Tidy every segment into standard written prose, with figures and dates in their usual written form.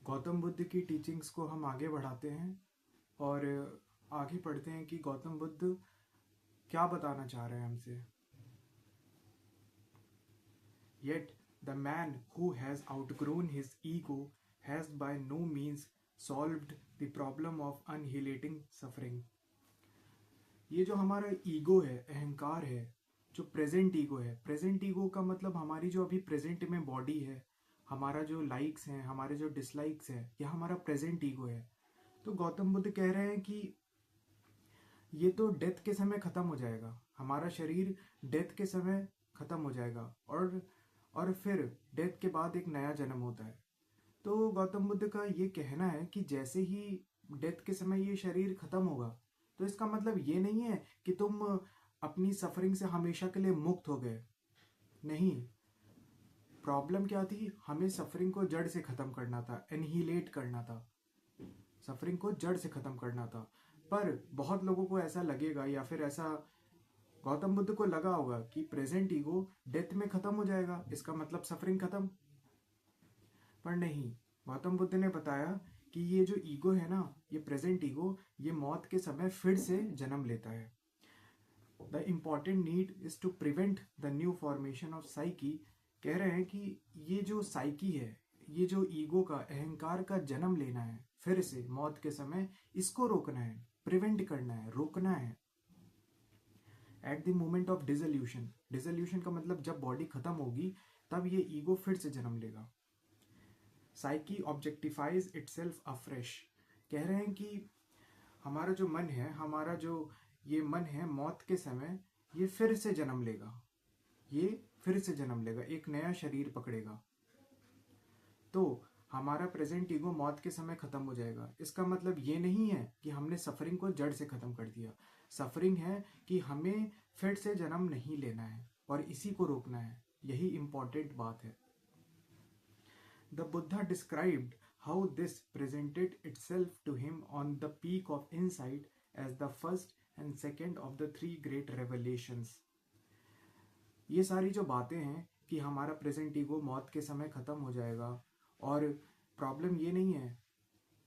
गौतम बुद्ध की टीचिंग्स को हम आगे बढ़ाते हैं और आगे पढ़ते हैं कि गौतम बुद्ध क्या बताना चाह रहे हैं हमसे। Yet the man who has outgrown his ego has by no means solved the problem of annihilating suffering. ये जो हमारा ईगो है, अहंकार है, जो प्रेजेंट ईगो का मतलब हमारी जो अभी प्रेजेंट में बॉडी है, हमारा जो लाइक्स हैं, हमारे जो डिसलाइक्स है, यह हमारा प्रेजेंट ईगो है। तो गौतम बुद्ध कह रहे हैं कि ये तो डेथ के समय खत्म हो जाएगा, हमारा शरीर डेथ के समय खत्म हो जाएगा और फिर डेथ के बाद एक नया जन्म होता है। तो गौतम बुद्ध का ये कहना है कि जैसे ही डेथ के समय ये शरीर खत्म होगा, तो इसका मतलब ये नहीं है कि तुम अपनी सफरिंग से हमेशा के लिए मुक्त हो गए। नहीं, प्रॉब्लम क्या थी? हमें सफरिंग को जड़ से खत्म करना था, एनहिलेट करना था, सफरिंग को जड़ से खत्म करना था। पर बहुत लोगों को ऐसा लगेगा या फिर ऐसा गौतम बुद्ध को लगा होगा कि प्रेजेंट ईगो डेथ में खत्म हो जाएगा, इसका मतलब सफरिंग खत्म। पर नहीं, गौतम बुद्ध ने बताया कि ये जो ईगो है ना, ये प्रेजेंट ईगो, ये मौत के समय फिर से जन्म लेता है। The important need is to prevent the new formation of psyche. कह रहे हैं कि ये जो साइकी है, ये जो ईगो का, अहंकार का जन्म लेना है फिर से मौत के समय, इसको रोकना है, प्रिवेंट करना है, रोकना है। At the moment of dissolution, dissolution का मतलब जब बॉडी खत्म होगी तब ये ईगो फिर से जन्म लेगा। Psyche objectifies itself afresh. कह रहे हैं कि हमारा जो मन है, हमारा जो ये मन है, मौत के समय ये फिर से जन्म लेगा, ये फिर से जन्म लेगा, एक नया शरीर पकड़ेगा। तो हमारा प्रेजेंट ईगो मौत के समय खत्म हो जाएगा। इसका मतलब ये नहीं है कि हमने सफरिंग को जड़ से खत्म कर दिया। सफरिंग है कि हमें फिर से जन्म नहीं लेना है और इसी को रोकना है, यही इंपॉर्टेंट बात है। The Buddha described how this presented itself to him on the peak of insight as the first and second of the three great revelations. ये सारी जो बातें हैं कि हमारा प्रेजेंट ईगो मौत के समय खत्म हो जाएगा और प्रॉब्लम ये नहीं है,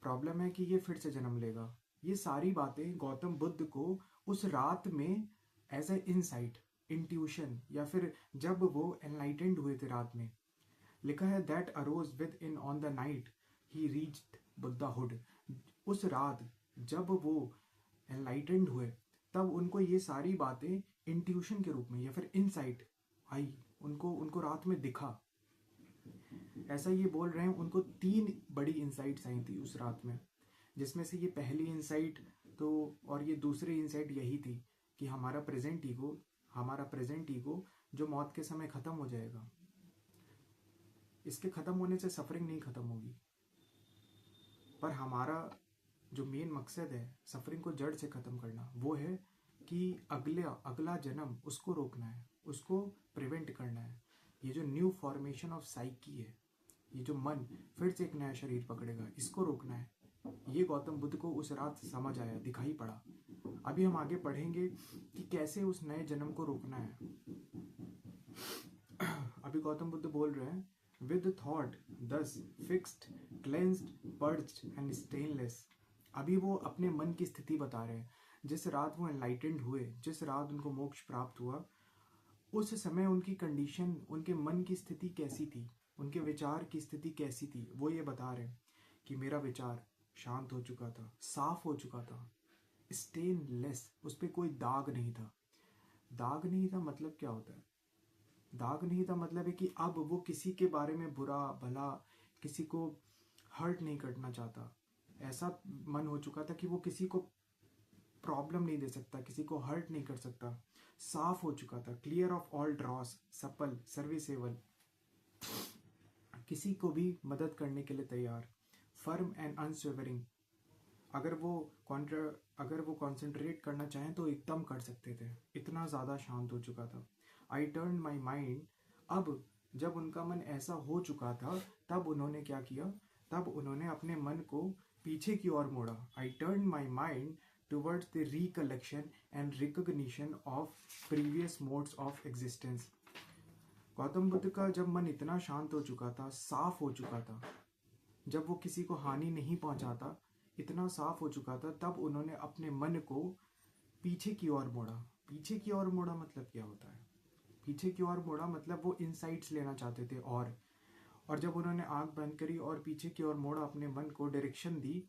प्रॉब्लम है कि ये फिर से जन्म लेगा, ये सारी बातें गौतम बुद्ध को उस रात में एज ए इनसाइट, इंट्यूशन, या फिर जब वो एनलाइटेंड हुए थे रात में, लिखा है that arose within on the night he reached Buddhahood. उस रात जब वो एनलाइटेंड हुए तब उनको ये सारी बातें इंट्यूशन के रूप में या फिर इनसाइट आई, उनको रात में दिखा। ऐसा ये बोल रहे हैं, उनको 3 बड़ी इंसाइट्स आई थी उस रात में, जिसमें से ये पहली इंसाइट तो और ये दूसरी इंसाइट यही थी कि हमारा प्रेजेंट ईगो जो मौत के समय खत्म हो जाएगा। इसके खत्म होने से सफरिंग नहीं खत्म होगी, पर हमारा जो मेन मकसद है सफरिंग को जड़ से खत्म करना, वो है कि अगला जन्म उसको रोकना है, उसको प्रिवेंट करना है। ये जो न्यू फॉर्मेशन ऑफ साइकी है, ये जो मन फिर से एक नया शरीर पकड़ेगा, इसको रोकना है। ये गौतम बुद्ध को उस रात समझ आया, दिखाई पड़ा। अभी हम आगे पढ़ेंगे कि कैसे उस नए जन्म को रोकना है। अभी गौतम बुद्ध बोल रहे हैं, with thought thus fixed, cleansed, purged and stainless। अभी वो अपने मन की स्थिति बता रहे हैं। जिस रात वो एनलाइटेंड हुए, जिस रात उनको मोक्ष प्राप्त हुआ, उस समय उनकी कंडीशन, उनके मन की स्थिति कैसी थी, उनके विचार की स्थिति कैसी थी, वो ये बता रहे हैं कि मेरा विचार शांत हो चुका था, साफ हो चुका था, स्टेनलेस, उस पर कोई दाग नहीं था। दाग नहीं था मतलब क्या होता है? दाग नहीं था मतलब है कि अब वो किसी के बारे में बुरा भला, किसी को हर्ट नहीं करना चाहता। ऐसा मन हो चुका था कि वो किसी को प्रॉब्लम नहीं दे सकता, किसी को हर्ट नहीं कर सकता। साफ हो चुका था, clear of all dross, supple, serviceable, किसी को भी मदद करने के लिए तैयार, फर्म एंड अनस्वेवरिंग। अगर वो कॉन्सेंट्रेट करना चाहें तो एकदम कर सकते थे, इतना ज़्यादा शांत हो चुका था। I turn my mind. अब जब उनका मन ऐसा हो चुका था, तब उन्होंने क्या किया? तब उन्होंने अपने मन को पीछे की ओर मोड़ा। I turn my mind towards the recollection and recognition of previous modes of existence. Gautam Buddha का जब मन इतना शांत हो चुका था, साफ हो चुका था, जब वो किसी को हानि नहीं पहुंचाता, इतना साफ हो चुका था, तब उन्होंने अपने मन को पीछे की ओर मोड़ा। पीछे की ओर मोड़ा मतलब क्या होता है? पीछे की ओर मोड़ा मतलब वो इनसाइट्स लेना चाहते थे। और जब उन्होंने आंख बंद करी और पीछे की ओर मोड़ा, अपने मन को डायरेक्शन दी,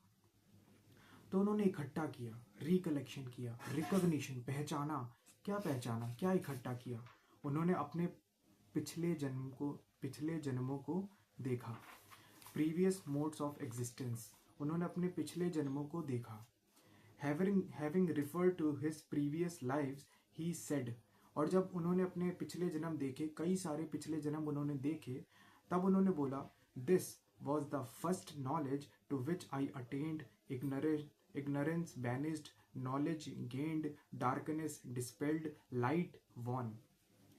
तो उन्होंने इकट्ठा किया, रिकलेक्शन किया, रिकॉग्निशन, पहचाना। क्या पहचाना? क्या इकट्ठा किया? उन्होंने अपने पिछले जन्मों को देखा। प्रीवियस मोड्स ऑफ एग्जिस्टेंस, उन्होंने अपने पिछले जन्मों को देखा। Having referred to his previous lives, he said, और जब उन्होंने अपने पिछले जन्म देखे, कई सारे पिछले जन्म उन्होंने देखे, तब उन्होंने बोला, this was the first knowledge to which I attained, ignorance banished, knowledge gained, darkness dispelled, light won।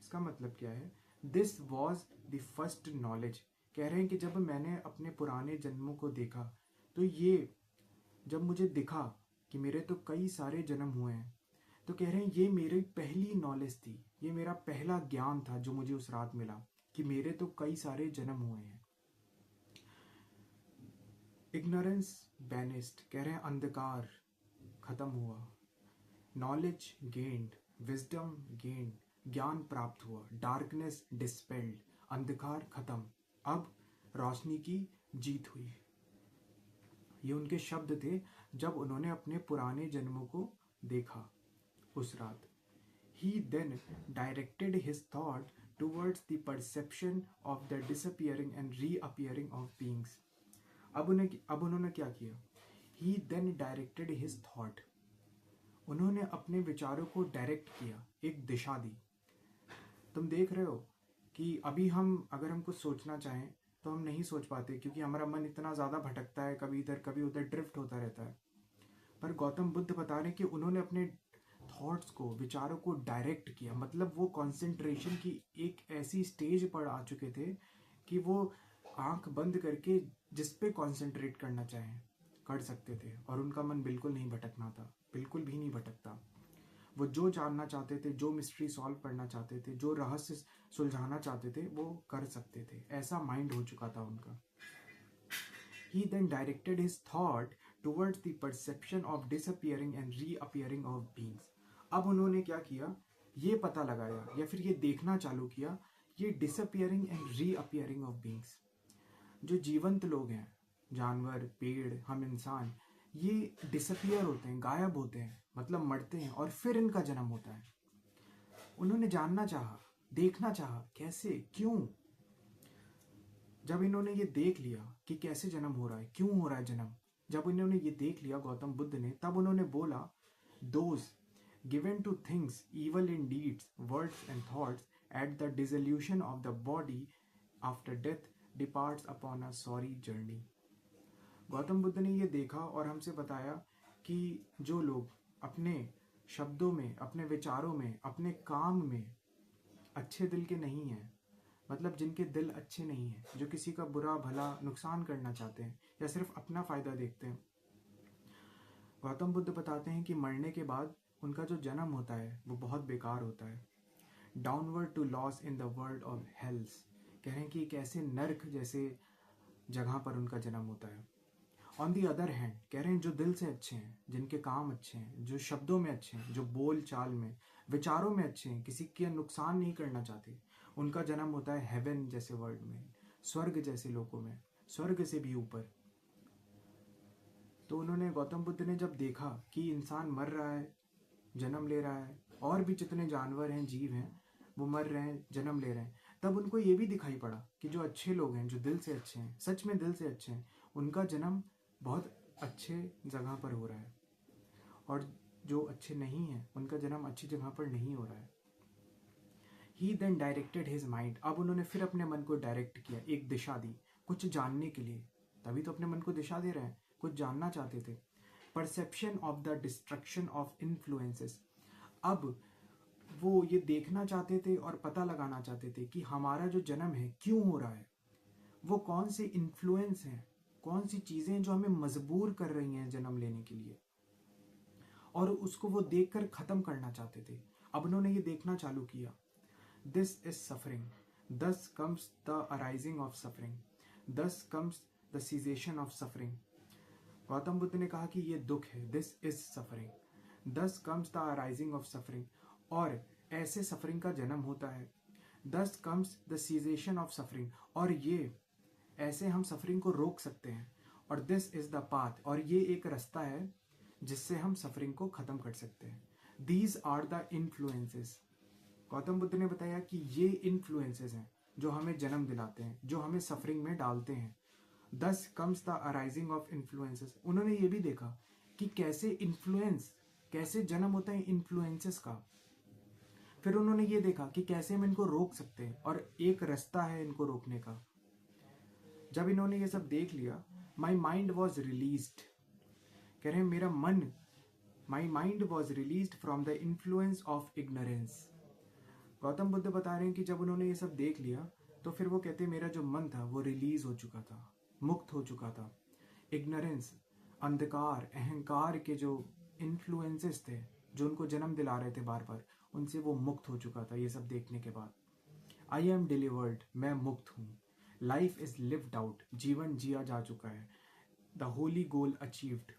इसका मतलब क्या है? This was the first knowledge. कह रहे हैं कि जब मैंने अपने पुराने जन्मों को देखा, तो ये जब मुझे दिखा कि मेरे तो कई सारे जन्म हुए हैं, तो कह रहे हैं ये मेरी पहली नॉलेज थी, ये मेरा पहला ज्ञान था जो मुझे उस रात मिला, कि मेरे तो कई सारे जन्म हुए हैं। इग्नोरेंस बैनिस्ड, कह रहे हैं अंधकार खत्म हुआ। नॉलेज गेन्ड, विजडम गेन्ड, ज्ञान प्राप्त हुआ। डार्कनेस डिस्पेल्ड, अंधकार खत्म, अब रोशनी की जीत हुई। ये उनके शब्द थे जब उन्होंने अपने पुराने जन्मों को देखा उस रात। He then directed his thought towards the perception of the disappearing and reappearing of beings। अब उन्होंने क्या किया? He then directed his thought, उन्होंने अपने विचारों को डायरेक्ट किया, एक दिशा दी। तुम देख रहे हो कि अभी अगर हम कुछ सोचना चाहें तो हम नहीं सोच पाते, क्योंकि हमारा मन इतना ज़्यादा भटकता है, कभी इधर कभी उधर ड्रिफ्ट होता रहता है। पर गौतम बुद्ध बता रहे कि उन्होंने अपने थॉट्स को, विचारों को डायरेक्ट किया, मतलब वो कंसंट्रेशन की एक ऐसी स्टेज पर आ चुके थे कि वो आंख बंद करके जिस पे कंसंट्रेट करना चाहें कर सकते थे, और उनका मन बिल्कुल नहीं भटकना था, बिल्कुल भी नहीं भटकता। वो जो जानना चाहते थे, जो मिस्ट्री सॉल्व करना चाहते थे, जो रहस्य सुलझाना चाहते थे, वो कर सकते थे। ऐसा माइंड हो चुका था उनका। He then directed his thought towards the perception of disappearing and reappearing of beings। अब उन्होंने क्या किया? ये पता लगाया या फिर ये देखना चालू किया, ये डिसअपियरिंग एंड रीअपियरिंग ऑफ बींग्स, जो जीवंत लोग हैं, जानवर, पेड़, हम इंसान, ये डिसअपियर होते हैं, गायब होते हैं, मतलब मरते हैं, और फिर इनका जन्म होता है। उन्होंने जानना चाहा, देखना चाहा, कैसे, क्यों। जब इन्होंने ये देख लिया कि कैसे जन्म हो रहा है, क्यों हो रहा है जन्म, जब इन्होंने ये देख लिया गौतम बुद्ध ने, तब उन्होंने बोला, those given two things evil in deeds, words and thoughts at the dissolution of the body after death departs upon a sorry journey। Gautam Buddha ने ये देखा और हमसे बताया कि जो लोग अपने शब्दों में, अपने विचारों में, अपने काम में अच्छे दिल के नहीं हैं, मतलब जिनके दिल अच्छे नहीं हैं, जो किसी का बुरा भला नुकसान करना चाहते हैं या सिर्फ अपना फ़ायदा देखते हैं, गौतम बुद्ध बताते हैं कि मरने के बाद उनका जो जन्म होता है वो बहुत बेकार होता है। Downward to loss in the world of hells, कह रहे हैं कि एक ऐसे नर्क जैसे जगह पर उनका जन्म होता है। ऑन दी अदर हैंड, कह रहे हैं जो दिल से अच्छे हैं, जिनके काम अच्छे हैं, जो शब्दों में अच्छे हैं, जो बोल चाल में, विचारों में अच्छे हैं, किसी के नुकसान नहीं करना चाहते, उनका जन्म होता है हेवन जैसे वर्ल्ड में, स्वर्ग जैसे लोकों में, स्वर्ग से भी ऊपर। तो उन्होंने, गौतम बुद्ध ने जब देखा कि इंसान मर रहा है, जन्म ले रहा है, और भी जितने जानवर हैं, जीव हैं, वो मर रहे हैं, जन्म ले रहे हैं, तब उनको ये भी दिखाई पड़ा कि जो अच्छे लोग हैं, जो दिल से अच्छे हैं, सच में दिल से अच्छे हैं, उनका जन्म बहुत अच्छे जगह पर हो रहा है, और जो अच्छे नहीं हैं उनका जन्म अच्छी जगह पर नहीं हो रहा है। He then directed his mind, अब उन्होंने फिर अपने मन को डायरेक्ट किया, एक दिशा दी, कुछ जानने के लिए, तभी तो अपने मन को दिशा दे रहे हैं, कुछ जानना चाहते थे। Perception of the destruction of influences, अब वो ये देखना चाहते थे और पता लगाना चाहते थे कि हमारा जो जन्म है क्यों हो रहा है, वो कौन से इन्फ्लुएंस हैं, कौन सी चीज़ें जो हमें मजबूर कर रही हैं जन्म लेने के लिए, और उसको वो देखकर ख़त्म करना चाहते थे। अब उन्होंने ये देखना चालू किया, this is suffering, thus comes the arising of suffering, thus comes the cessation of suffering. Gautam Buddha ने कहा कि ये दुख है, दिस इज सफरिंग। दस comes the arising of suffering, और ऐसे सफरिंग का जन्म होता है। दस comes the cessation of suffering, और ये ऐसे हम सफरिंग को रोक सकते हैं। और दिस इज द पाथ, और ये एक रास्ता है जिससे हम सफरिंग को खत्म कर सकते हैं। These are the influences. Gautam Buddha ने बताया कि ये इन्फ्लुएंसेस हैं जो हमें जन्म दिलाते हैं, जो हमें सफरिंग में डालते हैं। दस comes the arising of influences. उन्होंने ये भी देखा कि कैसे इन्फ्लुएंस, कैसे जन्म होता है इन्फ्लुएंसेस का। फिर उन्होंने ये देखा कि कैसे हम इनको रोक सकते हैं, और एक रास्ता है इनको रोकने का। जब इन्होंने ये सब देख लिया, माई माइंड वॉज रिलीज्ड। कह रहे हैं मेरा मन, my mind was released from the influence of ignorance. Gautam Buddha बता रहे हैं कि जब उन्होंने ये सब देख लिया तो फिर वो कहते हैं मेरा जो मन था वो रिलीज हो चुका था, मुक्त हो चुका था। इग्नोरेंस, अंधकार, अहंकार के जो इन्फ्लुएंसेस थे जो उनको जन्म दिला रहे थे बार बार, उनसे वो मुक्त हो चुका था ये सब देखने के बाद। आई एम डिलीवर्ड, मैं मुक्त हूँ। लाइफ इज लिव्ड आउट, जीवन जिया जा चुका है। द होली गोल अचीव्ड,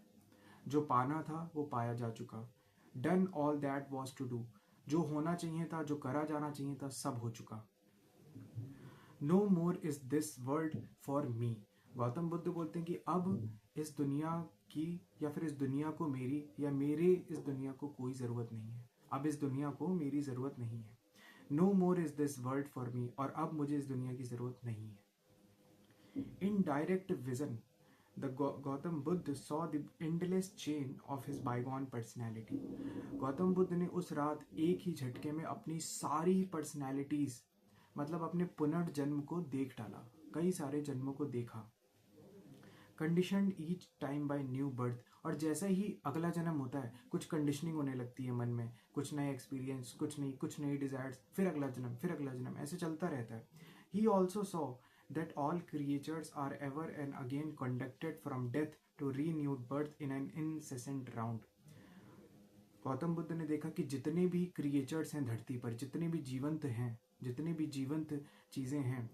जो पाना था वो पाया जा चुका। Done all that was to do, जो होना चाहिए था, जो करा जाना चाहिए था, सब हो चुका। No more is this world for me. Gautam Buddha बोलते हैं कि अब इस दुनिया की, या फिर इस दुनिया को मेरी, या मेरे इस दुनिया को कोई ज़रूरत नहीं है। अब इस दुनिया को मेरी ज़रूरत नहीं है। No more is this world for me, और अब मुझे इस दुनिया की ज़रूरत नहीं है। In direct vision the Gautam Buddha saw the endless chain of his bygone personality. Gautam Buddha ने उस रात एक ही झटके में अपनी सारी पर्सनैलिटीज, मतलब अपने पुनर्जन्म को देख डाला, कई सारे जन्मों को देखा। Conditioned each time by new birth, और जैसा ही अगला जन्म होता है कुछ कंडीशनिंग होने लगती है मन में, कुछ नए एक्सपीरियंस, कुछ नई डिजायर्स, फिर अगला जन्म, फिर अगला जन्म, ऐसे चलता रहता है। He also saw that all creatures are ever and again conducted from death to renewed birth in an incessant round। Gautam Buddha ने देखा कि जितने भी क्रिएचर्स हैं धरती पर, जितने भी जीवंत हैं, जितने भी जीवंत चीज़ें हैं,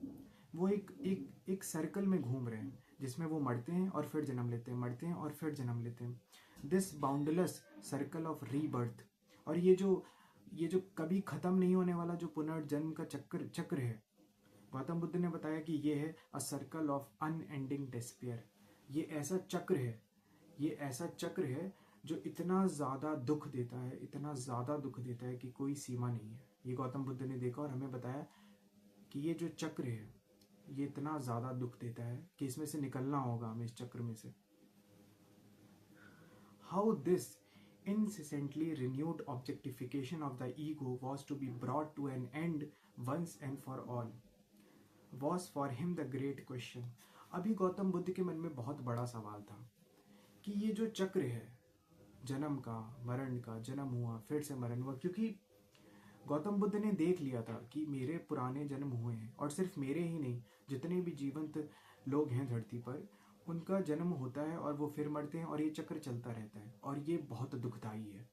वो एक सर्कल में घूम रहे हैं जिसमें वो मरते हैं और फिर जन्म लेते हैं, मरते हैं और फिर जन्म लेते हैं। This boundless circle of rebirth, और ये जो कभी ख़त्म नहीं होने वाला जो पुनर्जन्म का चक्र है, गौतम बुद्ध ने बताया कि ये है a circle of unending despair. ये ऐसा चक्र है, ये ऐसा चक्र है जो इतना ज़्यादा दुख देता है, इतना ज़्यादा दुख देता है कि कोई सीमा नहीं है। ये गौतम बुद्ध ने देखा और हमें बताया कि ये जो चक्र है ये इतना ज़्यादा दुख देता है कि इसमें से निकलना होगा हमें, इस चक्र में से। How this incessantly renewed objectification of the ego was to be brought to an end once and for all was for him the great question। अभी गौतम बुद्ध के मन में बहुत बड़ा सवाल था कि ये जो चक्र है जन्म का, मरण का, जन्म हुआ फिर से मरण हुआ, क्योंकि गौतम बुद्ध ने देख लिया था कि मेरे पुराने जन्म हुए हैं, और सिर्फ मेरे ही नहीं, जितने भी जीवंत लोग हैं धरती पर उनका जन्म होता है और वो फिर मरते हैं, और ये चक्र चलता रहता है, और ये बहुत दुखदाई है।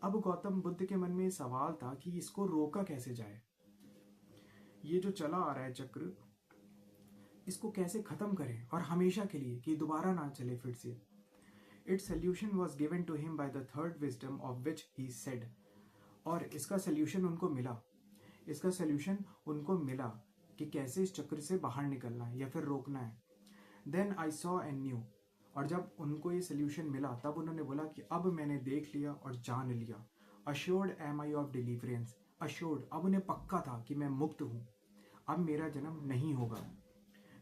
अब गौतम बुद्ध के मन में सवाल था कि इसको रोका कैसे जाए, ये जो चला आ रहा है चक्र, इसको कैसे खत्म करें और हमेशा के लिए, कि दोबारा ना चले फिर से। Its solution was given to him by the third wisdom of which he said, और इसका सोल्यूशन उनको मिला, इसका सोल्यूशन उनको मिला कि कैसे इस चक्र से बाहर निकलना है या फिर रोकना है। Then I saw and knew, और जब उनको ये सोल्यूशन मिला तब उन्होंने बोला कि अब मैंने देख लिया और जान लिया। Assured am I of deliverance, assured, अब उन्हें पक्का था कि मैं मुक्त हूँ, अब मेरा जन्म नहीं होगा।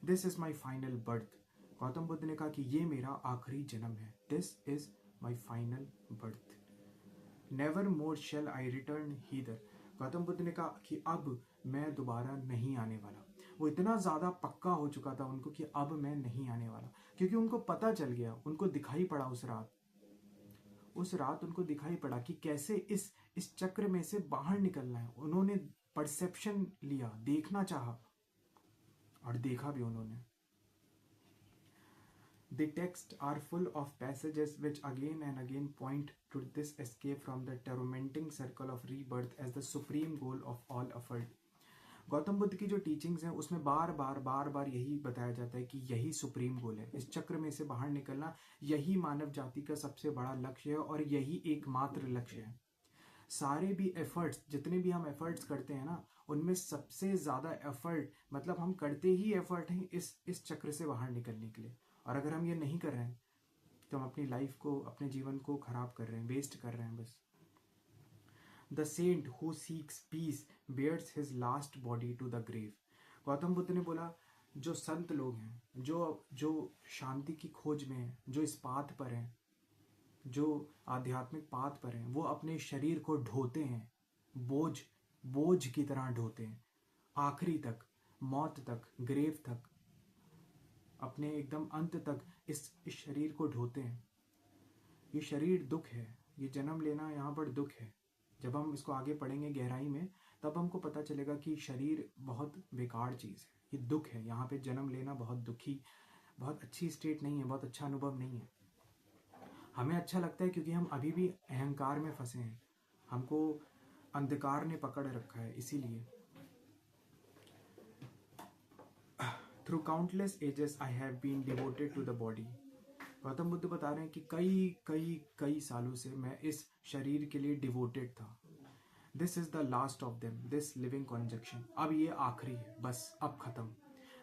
This is my final birth, Gautam Buddha ने कहा कि ये मेरा आखिरी जन्म है, this is my final birth. Never more shall I return heather, Gautam Buddha ने कहा कि अब मैं दोबारा नहीं आने वाला। वो इतना ज़्यादा पक्का हो चुका था उनको कि अब मैं नहीं आने वाला, क्योंकि उनको पता चल गया, उनको दिखाई पड़ा उस रात उनको दिखाई पड़ा कि कैसे इस चक्र में से बाहर निकलना है। उन्होंने परसेप्शन लिया, देखना चाहा, और देखा भी उन्होंने। The texts are full of passages which again and again point to this escape from the tormenting circle of rebirth as the supreme goal of all effort। Gautam Buddha की जो टीचिंग्स हैं उसमें बार बार यही बताया जाता है कि यही सुप्रीम गोल है, इस चक्र में से बाहर निकलना यही मानव जाति का सबसे बड़ा लक्ष्य है और यही एकमात्र लक्ष्य है। सारे भी एफर्ट्स, जितने भी हम एफर्ट्स करते हैं ना, उनमें सबसे ज़्यादा एफर्ट, मतलब हम करते ही एफर्ट हैं इस चक्र से बाहर निकलने के लिए। और अगर हम ये नहीं कर रहे हैं तो हम अपनी लाइफ को, अपने जीवन को खराब कर रहे हैं, वेस्ट कर रहे हैं बस। The saint who seeks peace bears his last body to the grave. Gautam Buddha ने बोला, जो संत लोग हैं, जो जो शांति की खोज में हैं, जो इस पाथ पर हैं, जो आध्यात्मिक पाथ पर हैं, वो अपने शरीर को ढोते हैं, बोझ बोझ की तरह ढोते हैं, आखिरी तक, मौत तक, ग्रेव तक, अपने एकदम अंत तक इस शरीर को ढोते हैं। ये शरीर दुख है, ये जन्म लेना यहाँ पर दुख है। जब हम इसको आगे पढ़ेंगे गहराई में, तब हमको पता चलेगा कि शरीर बहुत बेकार चीज़ है, ये दुख है। यहाँ पे जन्म लेना बहुत दुखी, बहुत अच्छी स्टेट नहीं है, बहुत अच्छा अनुभव नहीं है। हमें अच्छा लगता है क्योंकि हम अभी भी अहंकार में फंसे हैं, हमको अंधकार ने पकड़ रखा है, इसीलिए। Through countless ages I have been devoted to the body. Gautam Buddha बता रहे हैं कि कई कई कई सालों से मैं इस शरीर के लिए डिवोटेड था। This is the last of them, this living conjunction. अब ये आखिरी है, बस अब खत्म।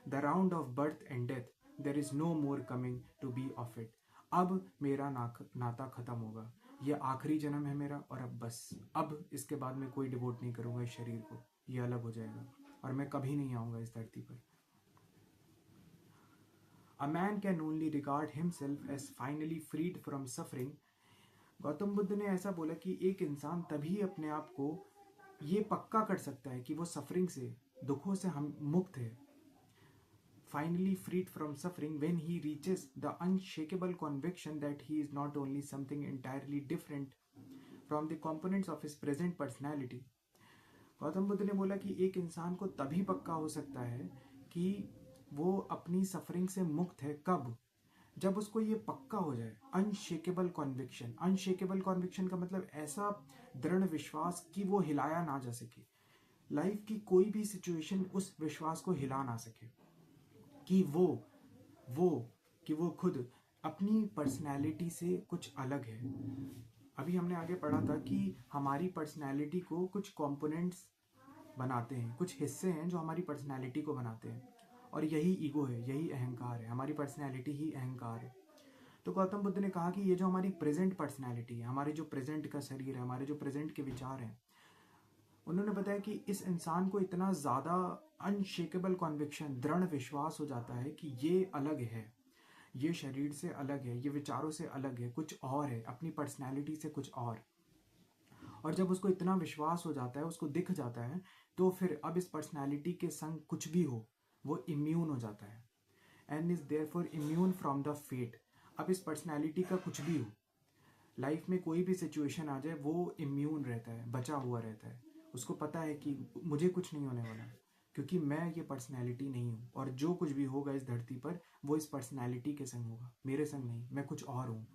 The round of birth and death, there is no more coming to be of it. अब मेरा नाता खत्म होगा, ये आखिरी जन्म है मेरा, और अब बस, अब इसके बाद मैं कोई डिवोट नहीं करूँगा इस शरीर को, ये अलग हो जाएगा और मैं कभी नहीं आऊँगा इस धरती पर। A man can only regard himself as finally freed from suffering. Gautam Buddha ने ऐसा बोला कि एक इंसान तभी अपने आप को ये पक्का कर सकता है कि वो सफरिंग से, दुखों से हम मुक्त है, finally freed from suffering, when he reaches the unshakable conviction that he is not only something entirely different from the components of his present personality. Gautam Buddha ने बोला कि एक इंसान को तभी पक्का हो सकता है कि वो अपनी सफरिंग से मुक्त है, कब? जब उसको ये पक्का हो जाए, अनशेकेबल कॉन्विक्शन। अनशेकेबल कॉन्विक्शन का मतलब ऐसा दृढ़ विश्वास कि वो हिलाया ना जा सके, लाइफ की कोई भी सिचुएशन उस विश्वास को हिला ना सके कि वो खुद अपनी पर्सनैलिटी से कुछ अलग है। अभी हमने आगे पढ़ा था कि हमारी पर्सनैलिटी को कुछ कंपोनेंट्स बनाते हैं, कुछ हिस्से हैं जो हमारी पर्सनैलिटी को बनाते हैं, और यही ईगो है, यही अहंकार है, हमारी पर्सनैलिटी ही अहंकार है। तो गौतम बुद्ध ने कहा कि ये जो हमारी प्रेजेंट पर्सनैलिटी है, हमारे जो प्रेजेंट का शरीर है, हमारे जो प्रेजेंट के विचार हैं, उन्होंने बताया कि इस इंसान को इतना ज़्यादा अनशेकेबल कॉन्विक्शन, दृढ़ विश्वास हो जाता है कि ये अलग है, ये शरीर से अलग है, ये विचारों से अलग है, कुछ और है, अपनी पर्सनैलिटी से कुछ और जब उसको इतना विश्वास हो जाता है, उसको दिख जाता है, तो फिर अब इस पर्सनैलिटी के संग कुछ भी हो, वो इम्यून हो जाता है, and is therefore immune from the fate. अब इस पर्सनैलिटी का कुछ भी हो, लाइफ में कोई भी सिचुएशन आ जाए, वो इम्यून रहता है, बचा हुआ रहता है। उसको पता है कि मुझे कुछ नहीं होने वाला, क्योंकि मैं ये पर्सनैलिटी नहीं हूँ, और जो कुछ भी होगा इस धरती पर वो इस पर्सनैलिटी के संग होगा, मेरे संग नहीं, मैं कुछ और हूँ।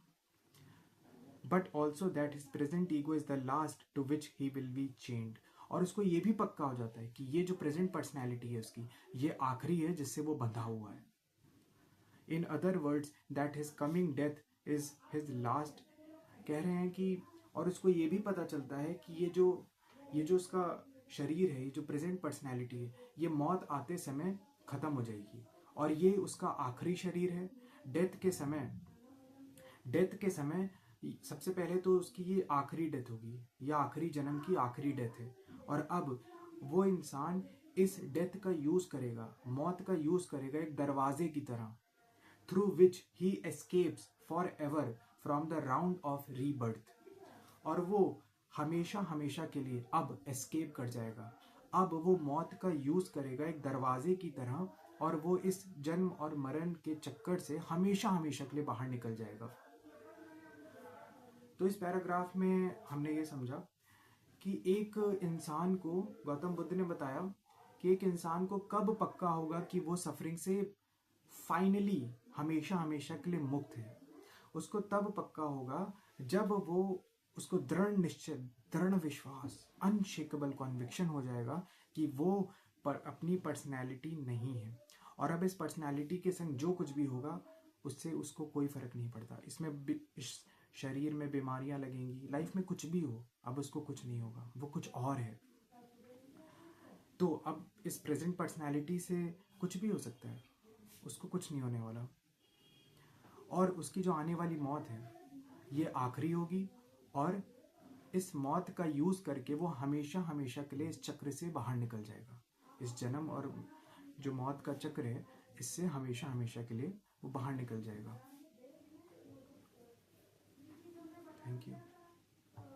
But also that his present ego is the last to which he will be changed. और उसको ये भी पक्का हो जाता है कि ये जो प्रेजेंट पर्सनैलिटी है उसकी, ये आखिरी है जिससे वो बंधा हुआ है। In other words that his coming death is his last. कह रहे हैं कि, और उसको ये भी पता चलता है कि ये जो उसका शरीर है, ये जो प्रेजेंट पर्सनैलिटी है, ये मौत आते समय खत्म हो जाएगी, और ये उसका आखिरी शरीर है। डेथ के समय सबसे पहले तो उसकी ये आखिरी डेथ होगी, ये आखिरी जन्म की आखिरी डेथ है, और अब वो इंसान इस डेथ का यूज करेगा, मौत का यूज करेगा एक दरवाजे की तरह, through which he escapes for ever from the round of rebirth. और वो हमेशा हमेशा के लिए अब एस्केप कर जाएगा, अब वो मौत का यूज करेगा एक दरवाजे की तरह, और वो इस जन्म और मरण के चक्कर से हमेशा हमेशा के लिए बाहर निकल जाएगा। तो इस पैराग्राफ में हमने ये समझा कि एक इंसान को, गौतम बुद्ध ने बताया कि एक इंसान को कब पक्का होगा कि वो सफरिंग से फाइनली हमेशा हमेशा के लिए मुक्त है। उसको तब पक्का होगा जब वो, उसको दृढ़ निश्चय, दृढ़ विश्वास, अनशेकेबल कॉन्विक्शन हो जाएगा कि वो अपनी पर्सनैलिटी नहीं है। और अब इस पर्सनैलिटी के संग जो कुछ भी होगा उससे उसको कोई फ़र्क नहीं पड़ता। इस शरीर में बीमारियां लगेंगी, लाइफ में कुछ भी हो, अब उसको कुछ नहीं होगा, वो कुछ और है। तो अब इस प्रेजेंट पर्सनैलिटी से कुछ भी हो सकता है, उसको कुछ नहीं होने वाला। और उसकी जो आने वाली मौत है ये आखिरी होगी, और इस मौत का यूज़ करके वो हमेशा हमेशा के लिए इस चक्र से बाहर निकल जाएगा। इस जन्म और जो मौत का चक्र है, इससे हमेशा हमेशा के लिए वो बाहर निकल जाएगा। Thank you.